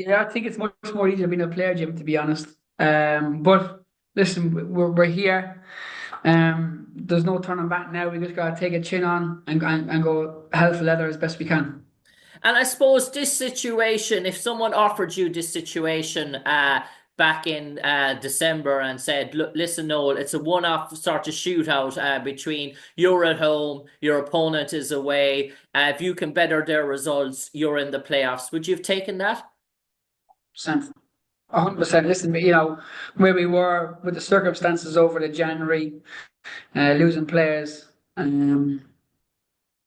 Yeah, I think it's much more easier being a player, Jim, to be honest. But listen, we're here. There's no turning back now. We just gotta take a chin on and go hell for leather as best we can. And I suppose this situation, if someone offered you this situation back in December and said, "Look, listen, Noel, it's a one-off sort of shootout between you're at home, your opponent is away. If you can better their results, you're in the playoffs." Would you have taken that? 100%. Listen, where we were with the circumstances over the January, losing players, and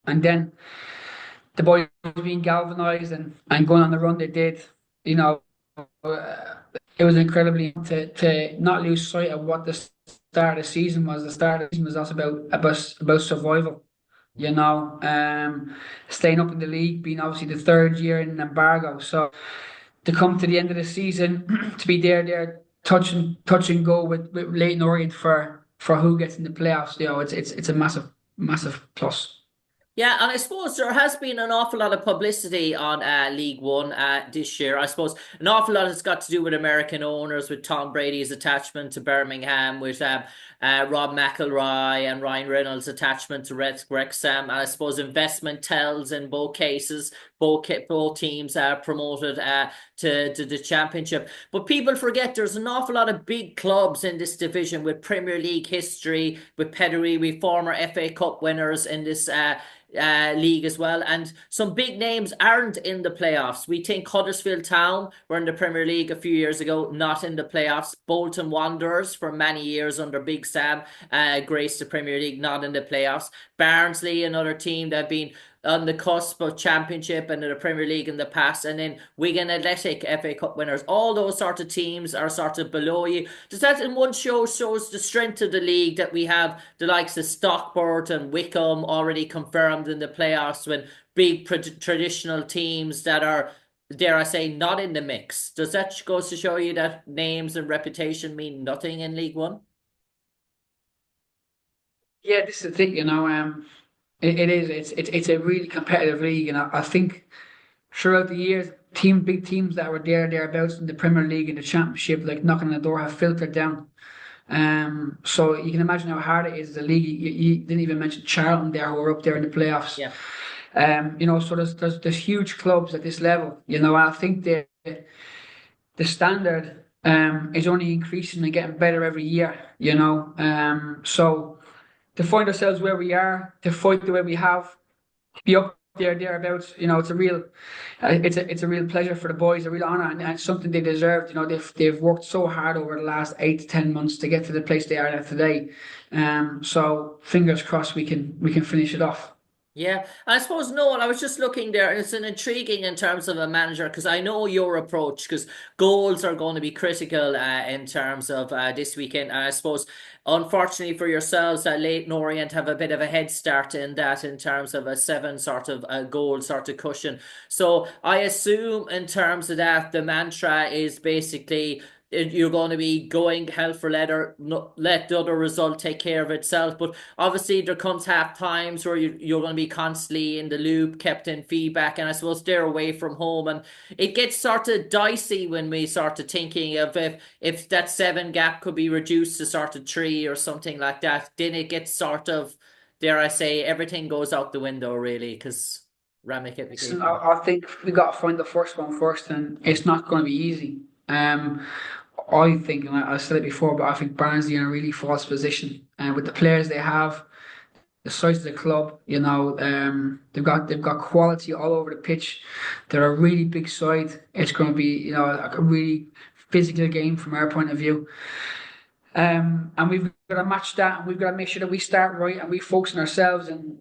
then the boys being galvanized and going on the run they did, you know, uh, it was incredibly to not lose sight of what the start of the season was. The start of the season was also about survival. Staying up in the league, being obviously the third year in an embargo. So to come to the end of the season, to be there, touch and go with Leyton Orient for who gets in the playoffs. It's a massive plus. Yeah, and I suppose there has been an awful lot of publicity on League One this year. I suppose an awful lot has got to do with American owners, with Tom Brady's attachment to Birmingham, with Rob McIlroy and Ryan Reynolds' attachment to Wrexham. And I suppose investment tells in both cases. Both teams are promoted to the championship. But people forget there's an awful lot of big clubs in this division with Premier League history, with pedigree, with former FA Cup winners in this league as well. And some big names aren't in the playoffs. We think Huddersfield Town were in the Premier League a few years ago, not in the playoffs. Bolton Wanderers for many years under Big Sam graced the Premier League, not in the playoffs. Barnsley, another team that have been on the cusp of Championship and the Premier League in the past, and then Wigan Athletic FA Cup winners. All those sort of teams are sort of below you. Does that in one show shows the strength of the league that we have the likes of Stockport and Wickham already confirmed in the playoffs when big traditional teams that are, dare I say, not in the mix. Does that goes to show you that names and reputation mean nothing in League One? Yeah, this is the thing, it is. It's a really competitive league, and I think throughout the years, big teams that were thereabouts in the Premier League and the Championship, like knocking on the door, have filtered down. So you can imagine how hard it is. The league. You didn't even mention Charlton there, who are up there in the playoffs. Yeah. So there's huge clubs at this level. And I think the standard is only increasing and getting better every year. So to find ourselves where we are, to fight the way we have, be up thereabouts. It's a real, it's a real pleasure for the boys, a real honor, and something they deserved. They've worked so hard over the last 8 to 10 months to get to the place they are at today. So fingers crossed we can finish it off. Yeah, I suppose Noel, I was just looking there, and it's an intriguing in terms of a manager because I know your approach because goals are going to be critical in terms of this weekend. And I suppose, unfortunately for yourselves, Leyton Orient have a bit of a head start in that in terms of a seven sort of a goal sort of cushion. So I assume in terms of that, the mantra is basically you're going to be going hell for leather, let the other result take care of itself. But obviously, there comes half times where you're going to be constantly in the loop, kept in feedback, and I suppose they're away from home, and it gets sort of dicey when we sort of thinking of if that seven gap could be reduced to sort of three or something like that. Then it gets sort of, dare I say, everything goes out the window really because Ramick hit the Listen, goal. I think we got to find the first one first, and it's not going to be easy. I think, and I said it before, but I think Barnsley are in a really false position, and with the players they have, the size of the club, they've got quality all over the pitch. They're a really big side. It's going to be, a really physical game from our point of view. And we've got to match that, and we've got to make sure that we start right and we focus on ourselves. And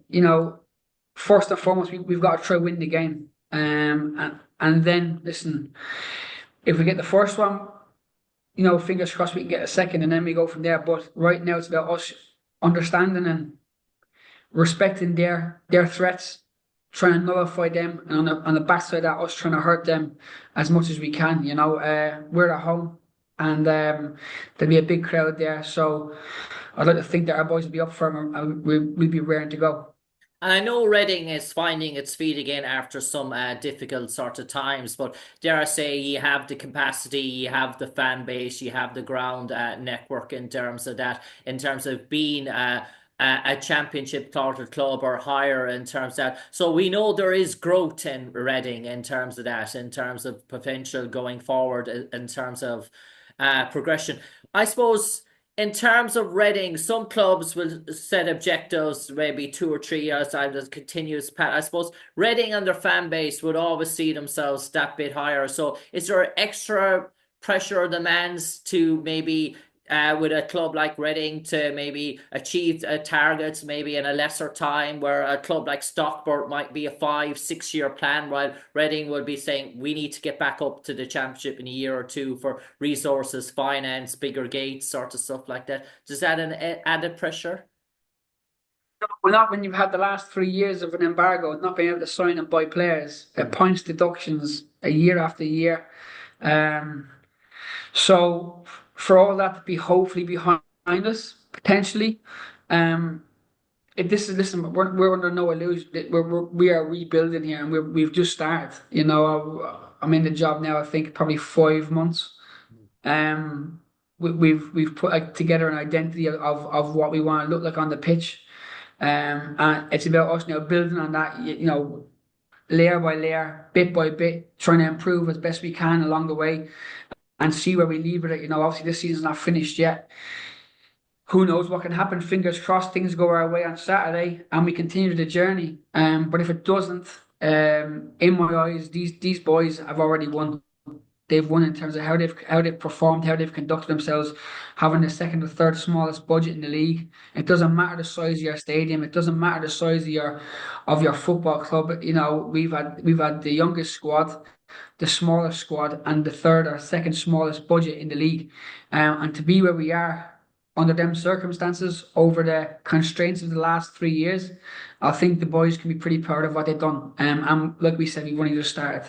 first and foremost, we've got to try win the game. And then listen, if we get the first one, fingers crossed we can get a second, and then we go from there. But right now, it's about us understanding and respecting their threats, trying to nullify them, and on the backside of that, us trying to hurt them as much as we can. We're at home, and there'll be a big crowd there, so I'd like to think that our boys will be up for them, and we'll be raring to go. And I know Reading is finding its feet again after some difficult sort of times, but dare I say, you have the capacity, you have the fan base, you have the ground network in terms of that, in terms of being a championship sort club or higher in terms of that. So we know there is growth in Reading in terms of that, in terms of potential going forward, in terms of progression. I suppose. In terms of Reading, some clubs will set objectives maybe 2 or 3 years out as continuous path. I suppose Reading and their fan base would always see themselves that bit higher. So is there extra pressure or demands to maybe with a club like Reading to maybe achieve targets maybe in a lesser time, where a club like Stockport might be a 5, 6 year plan, while Reading would be saying we need to get back up to the championship in a year or two for resources, finance, bigger gates, sort of stuff like that. Does that an added pressure? Well, not when you've had the last 3 years of an embargo, not being able to sign and buy players, points deductions a year after year. Um, so for all that to be hopefully behind us, potentially, um, if this is listen, we're under no illusion that we are rebuilding here, and we've just started. I'm in the job now. I think probably 5 months. Um, we've put together an identity of what we want to look like on the pitch. And it's about us now building on that. Layer by layer, bit by bit, trying to improve as best we can along the way, and see where we leave it. Obviously this season's not finished yet. Who knows what can happen? Fingers crossed things go our way on Saturday and we continue the journey. But if it doesn't, in my eyes, these boys have already won. They've won in terms of how they've performed, how they've conducted themselves, having the second or third smallest budget in the league. It doesn't matter the size of your stadium. It doesn't matter the size of your football club. We've had the youngest squad, the smallest squad, and the third or second smallest budget in the league. And to be where we are under them circumstances, over the constraints of the last 3 years, I think the boys can be pretty proud of what they've done. And like we said, we've only just started.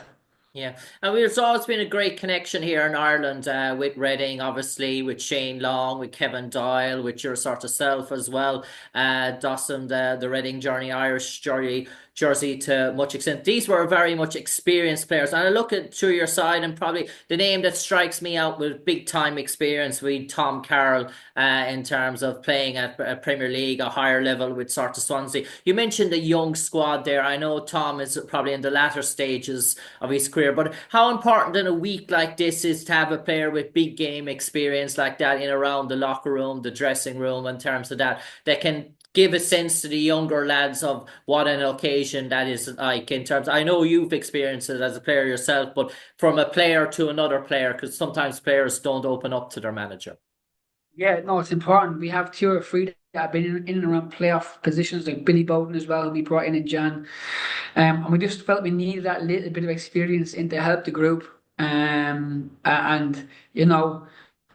Yeah, and there's always been a great connection here in Ireland with Reading, obviously, with Shane Long, with Kevin Doyle, with your sort of self as well. Dawson, the Reading journey, Irish journey, jersey to much extent. These were very much experienced players. And I look at through your side, and probably the name that strikes me out with big time experience with Tom Carroll in terms of playing at a Premier League, a higher level with sort of Swansea. You mentioned a young squad there. I know Tom is probably in the latter stages of his career, but how important in a week like this is to have a player with big game experience like that in around the locker room, the dressing room, in terms of that can give a sense to the younger lads of what an occasion that is like, in terms, I know you've experienced it as a player yourself, but from a player to another player, because sometimes players don't open up to their manager. Yeah, no, it's important. We have two or three that have been in and around playoff positions, like Billy Bowden as well, who we brought in Jan. And we just felt we needed that little bit of experience in to help the group. And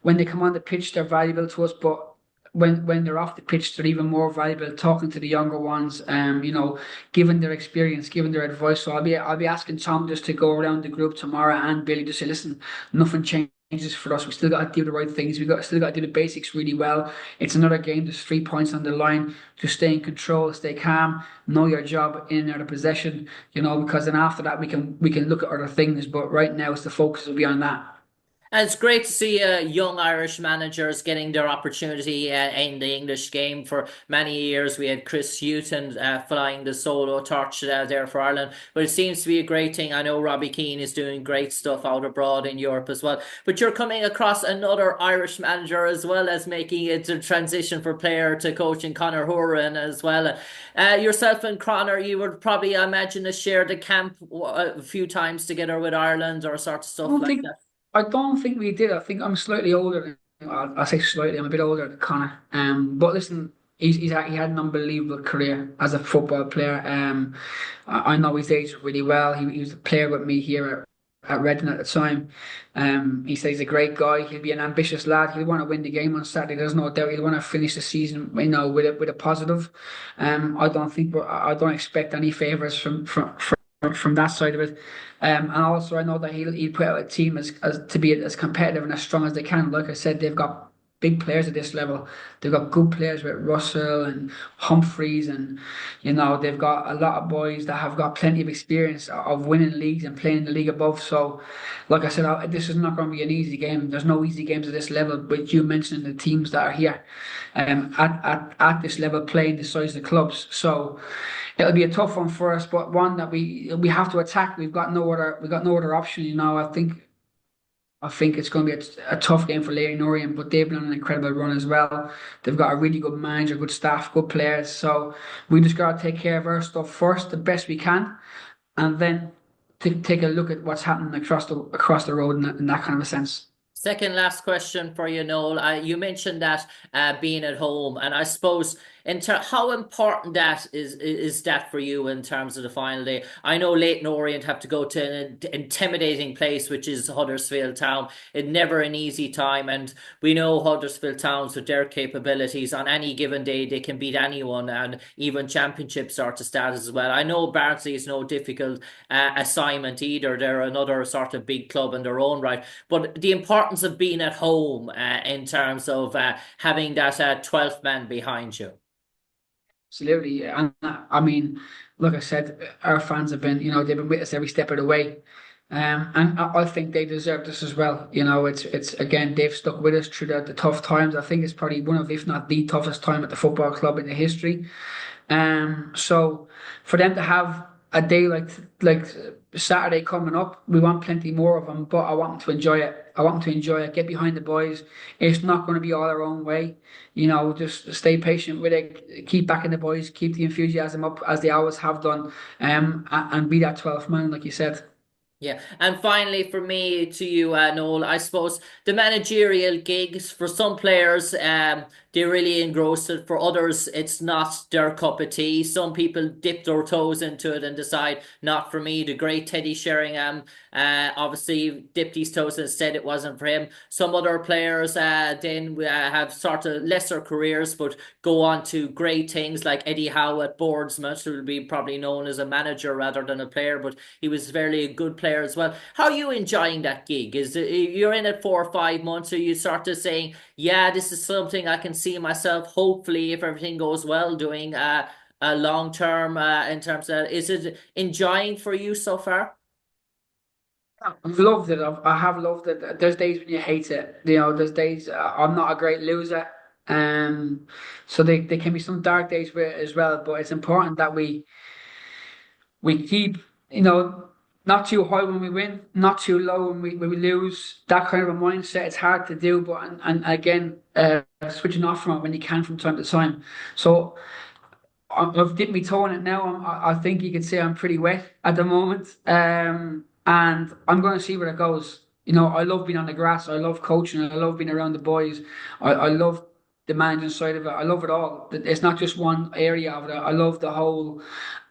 when they come on the pitch, they're valuable to us, but when they're off the pitch, they're even more valuable. Talking to the younger ones, giving their experience, giving their advice. So I'll be asking Tom just to go around the group tomorrow, and Billy, just say, listen, nothing changes for us. We still got to do the right things. Still got to do the basics really well. It's another game. There's 3 points on the line. Just stay in control, stay calm, know your job in and out of possession. Because then after that we can look at other things. But right now, it's the focus will be on that. And it's great to see young Irish managers getting their opportunity in the English game. For many years, we had Chris Hughton flying the solo torch there for Ireland. But it seems to be a great thing. I know Robbie Keane is doing great stuff out abroad in Europe as well. But you're coming across another Irish manager as well, as making it a transition for player to coaching, Conor Horan as well. Yourself and Conor, you would probably, I imagine, have shared the camp a few times together with Ireland or sort of I stuff don't like think that. I don't think we did. I think I'm slightly older. I say slightly. I'm a bit older than Connor. But listen, he had an unbelievable career as a football player. I know his age really well. He was a player with me here at Reading at the time. He says he's a great guy. He'll be an ambitious lad. He'll want to win the game on Saturday. There's no doubt. He'll want to finish the season, with a positive. I don't expect any favours from that side of it. And also I know that he'll put out a team as to be as competitive and as strong as they can. Like I said, they've got big players at this level. They've got good players with Russell and Humphreys, and they've got a lot of boys that have got plenty of experience of winning leagues and playing the league above. So, like I said, this is not going to be an easy game. There's no easy games at this level. But you mentioned the teams that are here, at this level playing the size of the clubs. So it'll be a tough one for us, but one that we have to attack. We've got no other option. I think it's going to be a tough game for Leyton Orient, but they've been on an incredible run as well. They've got a really good manager, good staff, good players. So we just got to take care of our stuff first, the best we can, and then take a look at what's happening across the road in that kind of a sense. Second last question for you, Noel. You mentioned that being at home, and I suppose how important that is that for you in terms of the final day? I know Leyton Orient have to go to an intimidating place, which is Huddersfield Town. It's never an easy time, and we know Huddersfield Towns with their capabilities on any given day they can beat anyone, and even championship sort of status as well. I know Barnsley is no difficult assignment either. They're another sort of big club in their own right, but the importance of being at home in terms of having that 12th man behind you. Absolutely, and I mean, like I said, our fans have been, they've been with us every step of the way, and I think they deserve this as well. It's again, they've stuck with us through the tough times. I think it's probably one of, if not the toughest time at the football club in the history. So for them to have a day like Saturday coming up, we want plenty more of them, but I want them to enjoy it. I want them to enjoy it, get behind the boys. It's not going to be all our own way. Just stay patient with it, keep backing the boys, keep the enthusiasm up as they always have done, and be that 12th man, like you said. Yeah, and finally for me to you, Noel, I suppose the managerial gigs for some players, they really engross it. For others, it's not their cup of tea. Some people dip their toes into it and decide, not for me. The great Teddy Sheringham, obviously dipped his toes and said it wasn't for him. Some other players, then have sort of lesser careers, but go on to great things like Eddie Howe at Bournemouth, who will be probably known as a manager rather than a player, but he was very a good player as well. How are you enjoying that gig? You're in it 4 or 5 months, are you sort of saying, yeah, this is something I can see myself, hopefully, if everything goes well, doing a long term in terms of, is it enjoying for you so far? I've loved it. I have loved it. There's days when you hate it. There's days I'm not a great loser. Um, so they can be some dark days with it as well. But it's important that we keep, not too high when we win, not too low when we lose. That kind of a mindset. It's hard to do, but and again, switching off from it when you can from time to time. So I've dipped my toe in it now. I think you could say I'm pretty wet at the moment. And I'm going to see where it goes. I love being on the grass. I love coaching. I love being around the boys. I love the managing side of it. I love it all. It's not just one area of it. I love the whole,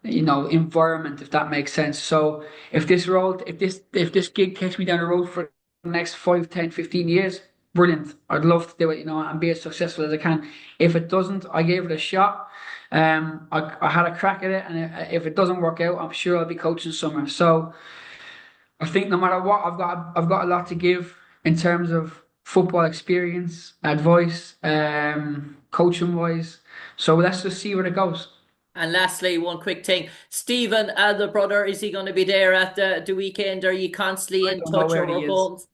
environment, if that makes sense. So if this gig takes me down the road for the next 5, 10, 15 years, brilliant. I'd love to do it, and be as successful as I can. If it doesn't, I gave it a shot. I had a crack at it, and if it doesn't work out, I'm sure I'll be coaching summer. So I think no matter what, I've got a lot to give in terms of football experience, advice, coaching wise. So let's just see where it goes. And lastly, one quick thing. Stephen, the brother, is he going to be there at the weekend? Are you constantly I in don't know touch where over he is. phones?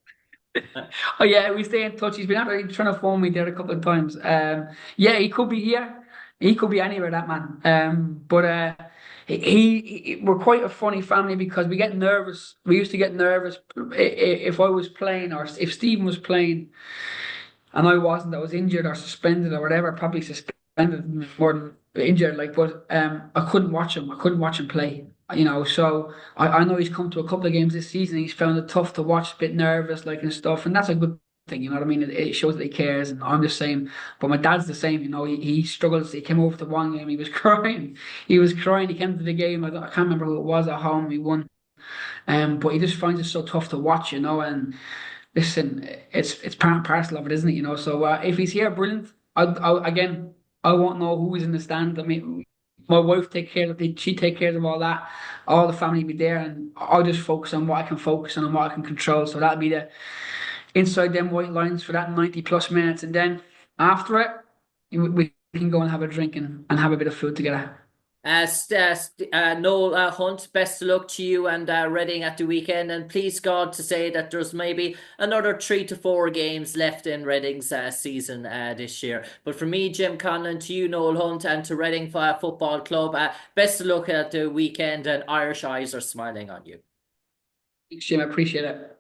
Oh yeah, we stay in touch. He's been actually trying to phone me there a couple of times. Yeah, he could be here. He could be anywhere, that man. But we're quite a funny family because we get nervous. We used to get nervous if I was playing or if Stephen was playing and I wasn't. I was injured or suspended or whatever. Probably suspended more than injured. But I couldn't watch him. I couldn't watch him play. So I know he's come to a couple of games this season. He's found it tough to watch, a bit nervous, and stuff, and that's a good thing. You know what I mean? It shows that he cares, and I'm the same. But my dad's the same. He struggles. He came over to one game. He was crying. He was crying. He came to the game. I can't remember who it was at home. We won. But he just finds it so tough to watch. And listen, it's part and parcel of it, isn't it? So if he's here, brilliant. Again, I won't know who is in the stand. I mean, my wife take care of it. She take care of all that. All the family be there, and I'll just focus on what I can focus on and what I can control. So that'll be inside them white lines for that 90 plus minutes. And then after it, we can go and have a drink and have a bit of food together. Noel Hunt, best of luck to you and Reading at the weekend. And please God to say that there's maybe another 3 to 4 games left in Reading's season this year. But for me, Jim Conlan, to you, Noel Hunt, and to Reading Football Club, best of luck at the weekend, and Irish eyes are smiling on you. Thanks, Jim. I appreciate it.